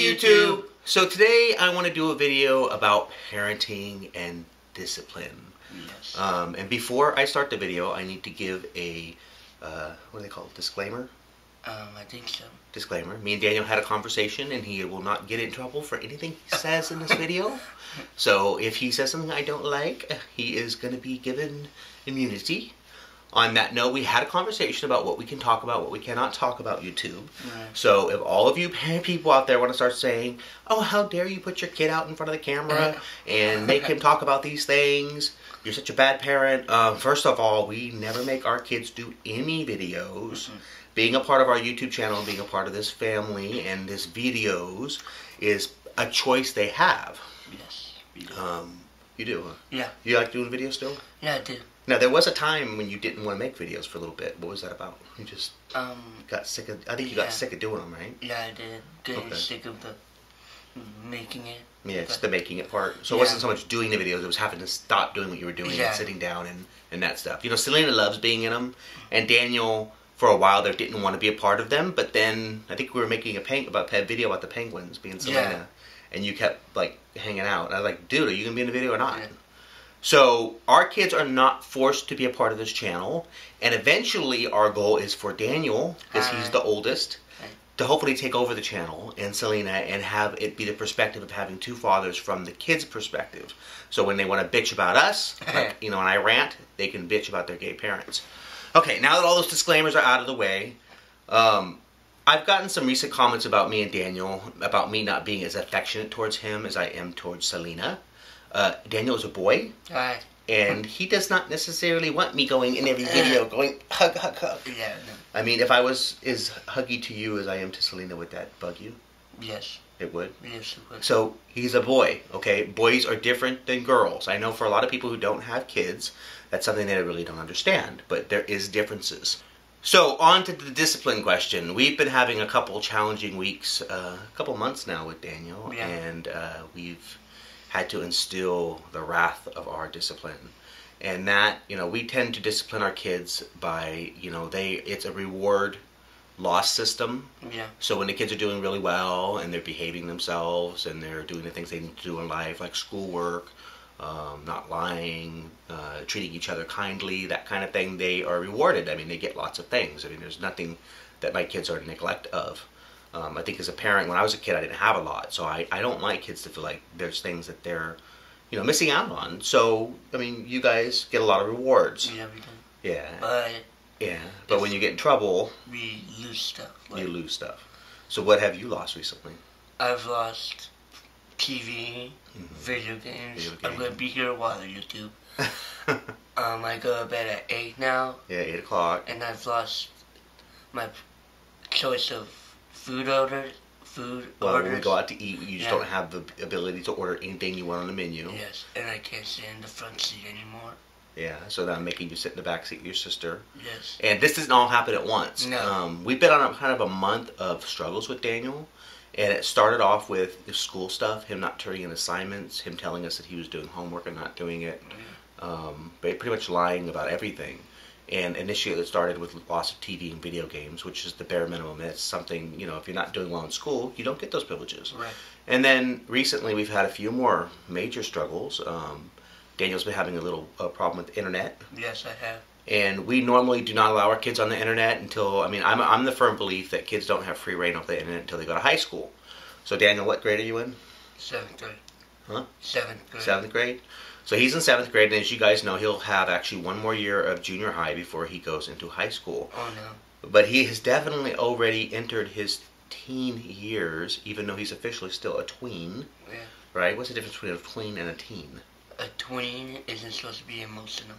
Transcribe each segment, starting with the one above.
YouTube! So today I want to do a video about parenting and discipline. Yes. And before I start the video, I need to give a, what do they call it, disclaimer? I think so. Disclaimer. Me and Daniel had a conversation and he will not get in trouble for anything he says in this video. So if he says something I don't like, he is going to be given immunity. On that note, we had a conversation about what we can talk about, what we cannot talk about YouTube. Right. So if all of you people out there want to start saying, oh, how dare you put your kid out in front of the camera and make him talk about these things, you're such a bad parent. First of all, we never make our kids do any videos. Being a part of our YouTube channel, being a part of this family and this videos is a choice they have. Yes. You do, huh? Yeah. You like doing videos still? Yeah, I do. Now, there was a time when you didn't want to make videos for a little bit. What was that about? You just got sick of... I think you got sick of doing them, right? Yeah, I did. Getting sick of the making it. Yeah, it's the making it part. So it wasn't so much doing the videos, it was having to stop doing what you were doing and sitting down and that stuff. You know, Selena loves being in them, and Daniel, for a while there, didn't want to be a part of them, but then I think we were making a video about the penguins being Selena, and you kept, like, hanging out. And I was like, dude, are you going to be in the video or not? Yeah. So, our kids are not forced to be a part of this channel, and eventually our goal is for Daniel, because he's the oldest, to hopefully take over the channel, and Selena, and have it be the perspective of having two fathers from the kids' perspective. So when they want to bitch about us, like, you know, when I rant, they can bitch about their gay parents. Okay, now that all those disclaimers are out of the way, I've gotten some recent comments about me and Daniel, about me not being as affectionate towards him as I am towards Selena. Daniel is a boy, and he does not necessarily want me going in every video going hug, hug, hug. Yeah, no. I mean, if I was as huggy to you as I am to Selena, would that bug you? Yes. It would? Yes, it would. So, he's a boy, okay? Boys are different than girls. I know for a lot of people who don't have kids, that's something they really don't understand, but there is differences. So, on to the discipline question. We've been having a couple challenging weeks, a couple months now with Daniel, and we've had to instill the wrath of our discipline. And that, you know, we tend to discipline our kids by, you know, it's a reward loss system. Yeah. So when the kids are doing really well and they're behaving themselves and they're doing the things they need to do in life, like schoolwork, not lying, treating each other kindly, that kind of thing, they are rewarded. I mean, they get lots of things. I mean, there's nothing that my kids are in neglect of. I think as a parent, when I was a kid, I didn't have a lot. So I don't like kids to feel like there's things that they're, you know, missing out on. So, I mean, you guys get a lot of rewards. Yeah, we do. Yeah. But when you get in trouble, we lose stuff. You lose stuff. So what have you lost recently? I've lost TV, video games. I'm going to be here a while on YouTube. I go to bed at 8 now. Yeah, 8 o'clock. And I've lost my choice of food orders. When we go out to eat, you just don't have the ability to order anything you want on the menu. Yes, and I can't sit in the front seat anymore. Yeah, so now I'm making you sit in the back seat with your sister. Yes. And this doesn't all happen at once. No. We've been on kind of a month of struggles with Daniel, and it started off with the school stuff, him not turning in assignments, him telling us that he was doing homework and not doing it, but pretty much lying about everything. And initially it started with loss of TV and video games, which is the bare minimum. It's something, you know, if you're not doing well in school, you don't get those privileges. Right. And then recently we've had a few more major struggles. Daniel's been having a little problem with the internet. Yes, I have. And we normally do not allow our kids on the internet until, I mean, I'm the firm belief that kids don't have free reign of the internet until they go to high school. So Daniel, what grade are you in? 7th grade. Huh? 7th grade. 7th grade? So he's in 7th grade, and as you guys know, he'll have actually one more year of junior high before he goes into high school. Oh, no. But he has definitely already entered his teen years, even though he's officially still a tween. Yeah. Right? What's the difference between a tween and a teen? A tween isn't supposed to be emotional.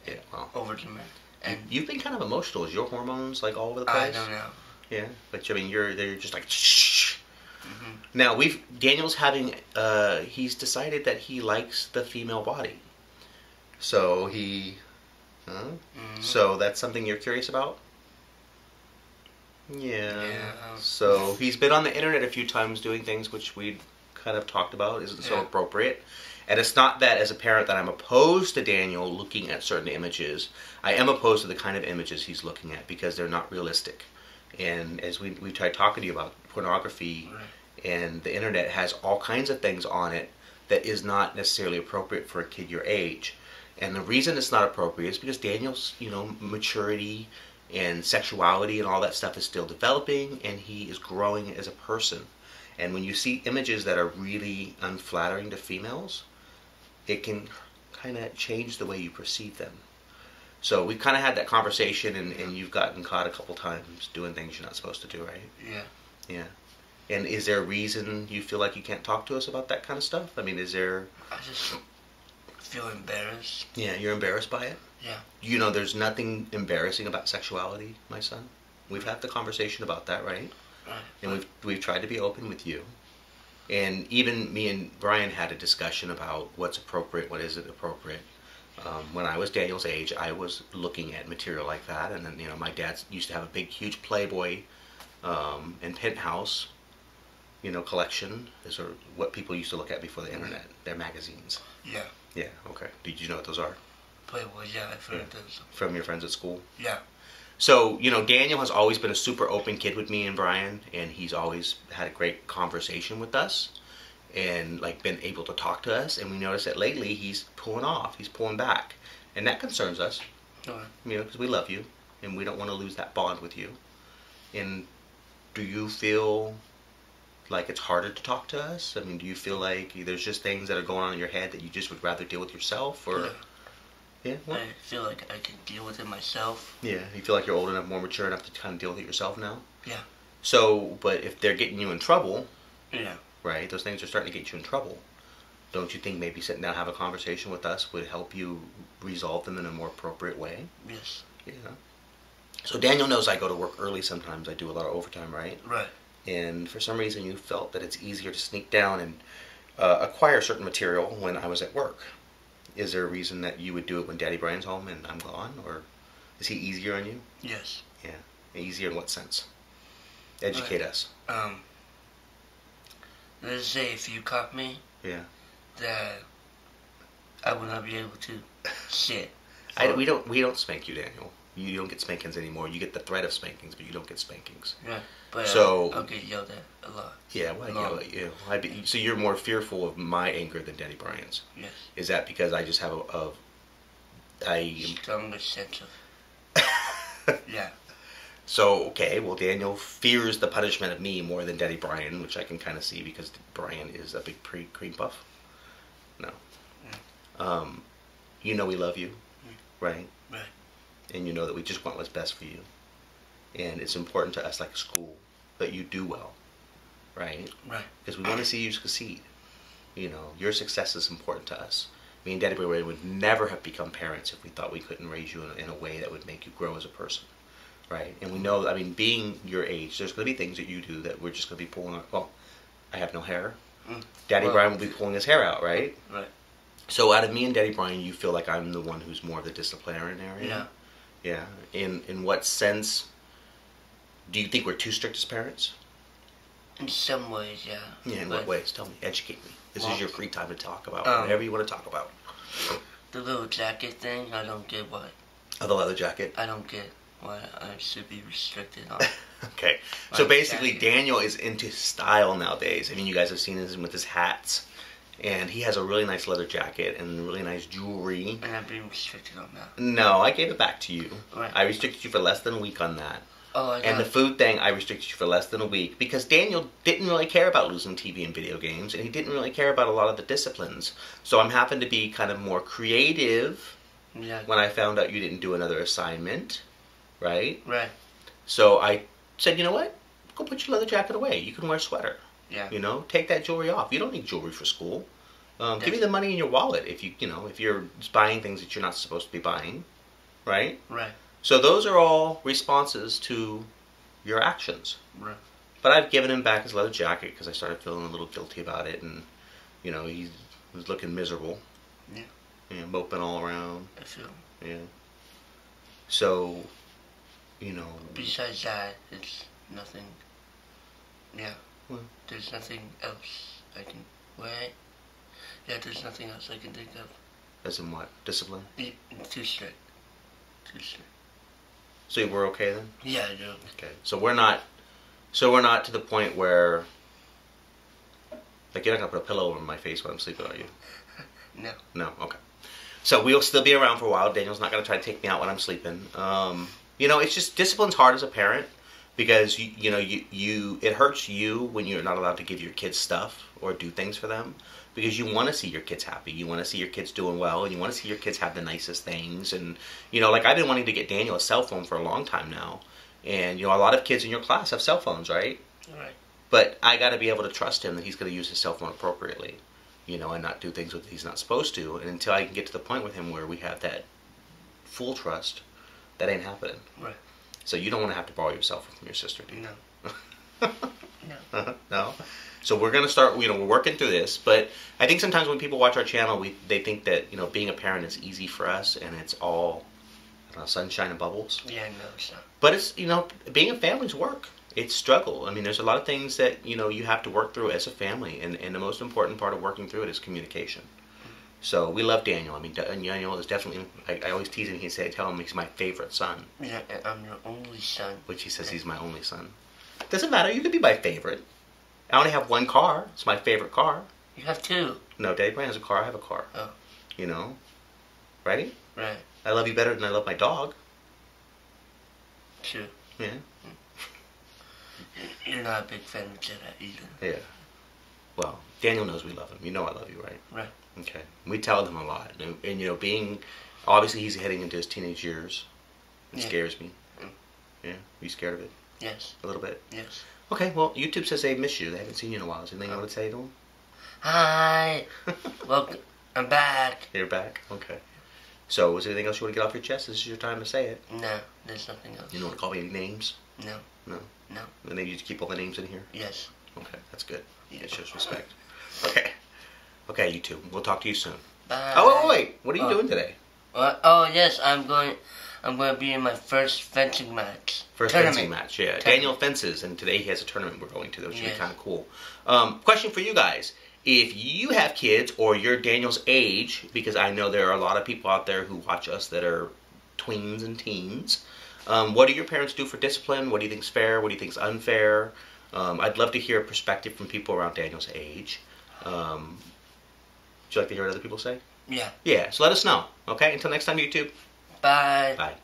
Yeah, well. Over the man. And you've been kind of emotional. Is your hormones, like, all over the place? I don't know. Yeah, but I mean, they're just like, shh. Now, Daniel's having, he's decided that he likes the female body. So so that's something you're curious about? Yeah. So he's been on the internet a few times doing things which we kind of talked about isn't so appropriate. And it's not that as a parent that I'm opposed to Daniel looking at certain images. I am opposed to the kind of images he's looking at because they're not realistic. And as we tried talking to you about pornography, Right. and the internet has all kinds of things on it that is not necessarily appropriate for a kid your age. And the reason it's not appropriate is because Daniel's, maturity and sexuality and all that stuff is still developing, and he is growing as a person. And when you see images that are really unflattering to females, it can kind of change the way you perceive them. So we've kind of had that conversation, and you've gotten caught a couple times doing things you're not supposed to do, right? Yeah. Yeah. And is there a reason you feel like you can't talk to us about that kind of stuff? I mean, is there... I just feel embarrassed. Yeah, you're embarrassed by it? Yeah. There's nothing embarrassing about sexuality, my son. We've had the conversation about that, right? Right. And we've tried to be open with you. And even me and Bryan had a discussion about what's appropriate, what isn't appropriate. When I was Daniel's age, I was looking at material like that. And then, my dad used to have a big, huge Playboy and Penthouse, collection. Those are what people used to look at before the internet. They're magazines. Yeah. Yeah, okay. Did you know what those are? Playboy, yeah, I've heard those. From your friends at school? Yeah. So, Daniel has always been a super open kid with me and Bryan, and he's always had a great conversation with us and, been able to talk to us, and we noticed that lately he's pulling off, he's pulling back, and that concerns us, because we love you, and we don't want to lose that bond with you. And do you feel like it's harder to talk to us? I mean, do you feel like there's just things that are going on in your head that you just would rather deal with yourself, or... Yeah. Yeah, well, I feel like I can deal with it myself. Yeah, you feel like you're old enough, more mature enough to kind of deal with it yourself now? Yeah. So, but if they're getting you in trouble, yeah, right, those things are starting to get you in trouble. Don't you think maybe sitting down and have a conversation with us would help you resolve them in a more appropriate way? Yes. Yeah. So Daniel knows I go to work early sometimes. I do a lot of overtime, right? Right. And for some reason you felt that it's easier to sneak down and acquire certain material when I was at work. Is there a reason that you would do it when Daddy Bryan's home and I'm gone? Or is he easier on you? Yes. Yeah. Easier in what sense? Educate us. Let's say if you caught me, yeah, that I would not be able to sit. We don't spank you, Daniel. You don't get spankings anymore. You get the threat of spankings, but you don't get spankings. Right. But so I'll get yelled at a lot. Yeah, well, I yell at you. So you're more fearful of my anger than Daddy Bryan's. Yes. Is that because I just have stronger sense of... Yeah. So, okay, well, Daniel fears the punishment of me more than Daddy Bryan, which I can kind of see because Bryan is a big cream puff. No. We love you, right? Right. And you know that we just want what's best for you. And it's important to us, like a school, that you do well, right? Right. Because we want to see you succeed. Your success is important to us. Me and Daddy Bryan would never have become parents if we thought we couldn't raise you in a way that would make you grow as a person, right? And we know, being your age, there's going to be things that you do that we're just going to be pulling out. Well, I have no hair. Daddy Bryan will be pulling his hair out, right? Right. So out of me and Daddy Bryan, you feel like I'm the one who's more of the disciplinarian? Yeah. Yeah. In what sense do you think we're too strict as parents? In some ways, yeah. Yeah, in what ways? Tell me. Educate me. This is your free time to talk about whatever you want to talk about. The little jacket thing, I don't get why. Oh, the leather jacket? I don't get why I should be restricted on. Okay. So basically, Daniel is into style nowadays. You guys have seen him with his hats. And he has a really nice leather jacket and really nice jewelry. And I'm being restricted on that. No, I gave it back to you. Right. I restricted you for less than a week on that. Oh, and the food thing, I restricted you for less than a week because Daniel didn't really care about losing TV and video games, and he didn't really care about a lot of the disciplines. So I'm having to be kind of more creative when I found out you didn't do another assignment, right? Right. So I said, you know what? Go put your leather jacket away. You can wear a sweater. Yeah. Take that jewelry off. You don't need jewelry for school. Give me the money in your wallet if if you're buying things that you're not supposed to be buying, right? Right. So those are all responses to your actions. Right. But I've given him back his leather jacket because I started feeling a little guilty about it, and he was looking miserable. Yeah. Moping all around. I feel. Yeah. So, Besides that, it's nothing. Yeah. Well, there's nothing else I can. Wait. Yeah, there's nothing else I can think of. As in what? Discipline? Too strict. Too strict. So we're okay then? Yeah, I do. Okay. So we're not So we're not to the point where, like, you're not going to put a pillow over my face when I'm sleeping, are you? No. No? Okay. So we'll still be around for a while. Daniel's not going to try to take me out when I'm sleeping. You know, it's just, discipline's hard as a parent because, you know, it hurts you when you're not allowed to give your kids stuff or do things for them because you want to see your kids happy. You want to see your kids doing well, and you want to see your kids have the nicest things. And, you know, like, I've been wanting to get Daniel a cell phone for a long time now. And, you know, a lot of kids in your class have cell phones, right? Right. But I got to be able to trust him that he's going to use his cell phone appropriately, you know, and not do things that he's not supposed to. And until I can get to the point with him where we have that full trust, that ain't happening. Right. So you don't want to have to borrow your cell phone from your sister, do you? No. No. No? So we're going to start, you know, we're working through this. But I think sometimes when people watch our channel, they think that, you know, being a parent is easy for us and it's all sunshine and bubbles. Yeah, no, it's not. But it's, you know, being a family's work. It's struggle. I mean, there's a lot of things that, you know, you have to work through as a family. And the most important part of working through it is communication. So we love Daniel. I mean, Daniel is definitely, I always tease him, tell him he's my favorite son. Yeah, I'm your only son. Which he says he's my only son. Doesn't matter, you could be my favorite. I only have one car. It's my favorite car. You have two. No, Daddy Bryan has a car, I have a car. Oh. You know? Right? Right. I love you better than I love my dog. True. Yeah. You're not a big fan of Jedi either. Yeah. Well, Daniel knows we love him. You know I love you, right? Right. Okay. We tell him a lot. And you know, obviously he's heading into his teenage years. It scares me. Mm. Yeah? Are you scared of it? Yes. A little bit? Yes. Okay, well, YouTube says they miss you. They haven't seen you in a while. Is there anything you want to say to them? Hi. Welcome. I'm back. You're back? Okay. So, is there anything else you want to get off your chest? This is your time to say it. No, there's nothing else. You don't want to call me any names? No. No? No. And then you just keep all the names in here? Yes. Okay, that's good. Yeah. It shows respect. Okay. Okay, YouTube. We'll talk to you soon. Bye. Oh, wait. What are you doing today? What? Oh, yes, I'm going to be in my first fencing match. Fencing match, yeah. Tournament. Daniel fences, and today he has a tournament we're going to. That should be Yes. kind of cool. Question for you guys. If you have kids or you're Daniel's age, because I know there are a lot of people out there who watch us that are tweens and teens, what do your parents do for discipline? What do you think's fair? What do you think's unfair? I'd love to hear a perspective from people around Daniel's age. Would you like to hear what other people say? Yeah. Yeah, so let us know. Okay, until next time, YouTube. Bye. Bye.